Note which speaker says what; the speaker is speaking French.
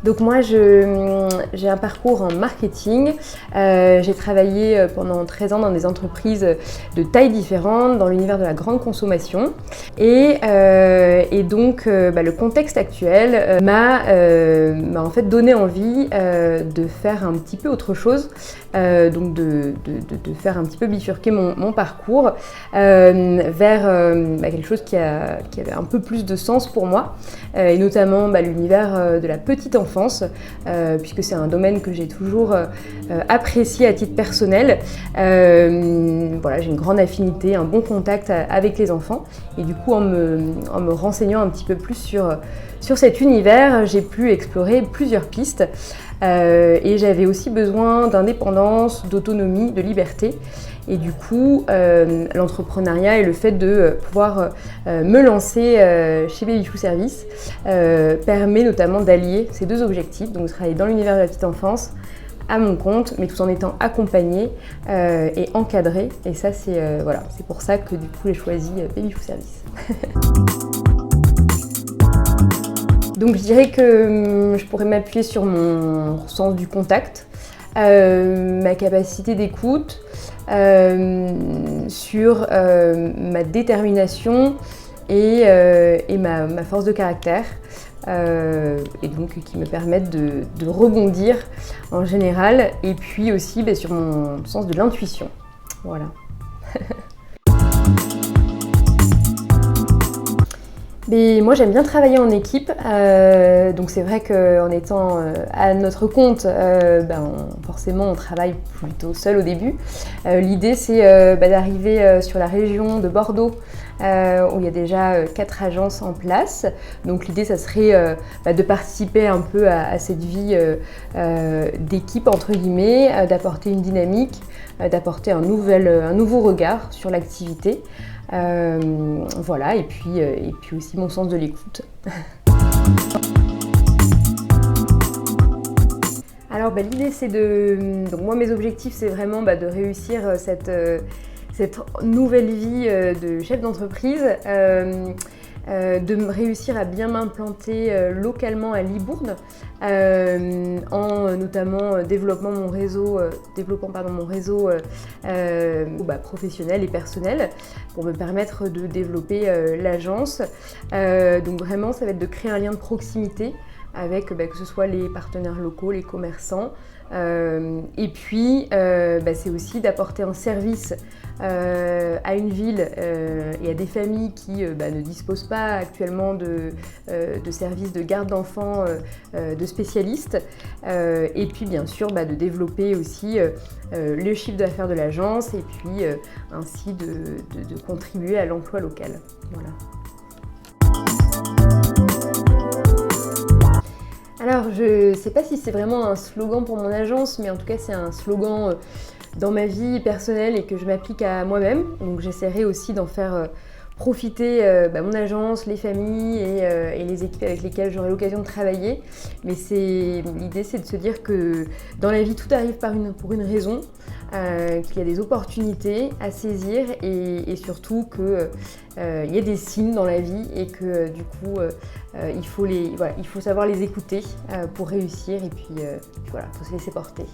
Speaker 1: Donc moi, j'ai un parcours en marketing. J'ai travaillé pendant 13 ans dans des entreprises de tailles différentes, dans l'univers de la grande consommation. Et donc, le contexte actuel m'a en fait donné envie de faire un petit peu autre chose, donc de faire un petit peu bifurquer mon parcours vers quelque chose qui avait un peu plus de sens pour moi, et notamment l'univers de la petite enfance, puisque c'est un domaine que j'ai toujours apprécié à titre personnel. Voilà, j'ai une grande affinité, un bon contact avec les enfants, et du coup en me renseignant un petit peu plus sur cet univers, j'ai pu explorer plusieurs pistes. Et j'avais aussi besoin d'indépendance, d'autonomie, de liberté. Et du coup, l'entrepreneuriat et le fait de pouvoir me lancer chez Baby Food Service permet notamment d'allier ces deux objectifs, donc de travailler dans l'univers de la petite enfance à mon compte, mais tout en étant accompagnée et encadrée. Et ça, c'est pour ça que du coup, j'ai choisi Baby Food Service. Donc je dirais que je pourrais m'appuyer sur mon sens du contact, ma capacité d'écoute, sur ma détermination et ma force de caractère, et donc qui me permettent de rebondir en général, et puis aussi sur mon sens de l'intuition. Voilà. Mais moi j'aime bien travailler en équipe, donc c'est vrai qu'en étant à notre compte, forcément on travaille plutôt seul au début. L'idée c'est d'arriver sur la région de Bordeaux, où il y a déjà 4 agences en place. Donc l'idée ça serait de participer un peu à cette vie d'équipe entre guillemets, d'apporter une dynamique, d'apporter un nouveau regard sur l'activité. Voilà, et puis aussi mon sens de l'écoute. Alors l'idée c'est donc moi mes objectifs c'est vraiment de réussir cette nouvelle vie de chef d'entreprise, de réussir à bien m'implanter localement à Libourne, en notamment développant mon réseau professionnel et personnel pour me permettre de développer l'agence. Donc vraiment ça va être de créer un lien de proximité avec que ce soit les partenaires locaux, les commerçants, et puis c'est aussi d'apporter un service à une ville et à des familles qui ne disposent pas actuellement de services de garde d'enfants de spécialistes, et puis bien sûr de développer aussi le chiffre d'affaires de l'agence, et puis ainsi de contribuer à l'emploi local. Voilà. Alors, je ne sais pas si c'est vraiment un slogan pour mon agence, mais en tout cas, c'est un slogan dans ma vie personnelle et que je m'applique à moi-même. Donc, j'essaierai aussi d'en faire profiter mon agence, les familles et les équipes avec lesquelles j'aurai l'occasion de travailler. Mais l'idée, c'est de se dire que dans la vie, tout arrive pour une raison, qu'il y a des opportunités à saisir et surtout qu'il y a des signes dans la vie et que du coup, il faut savoir les écouter pour réussir, et puis voilà, il faut se laisser porter.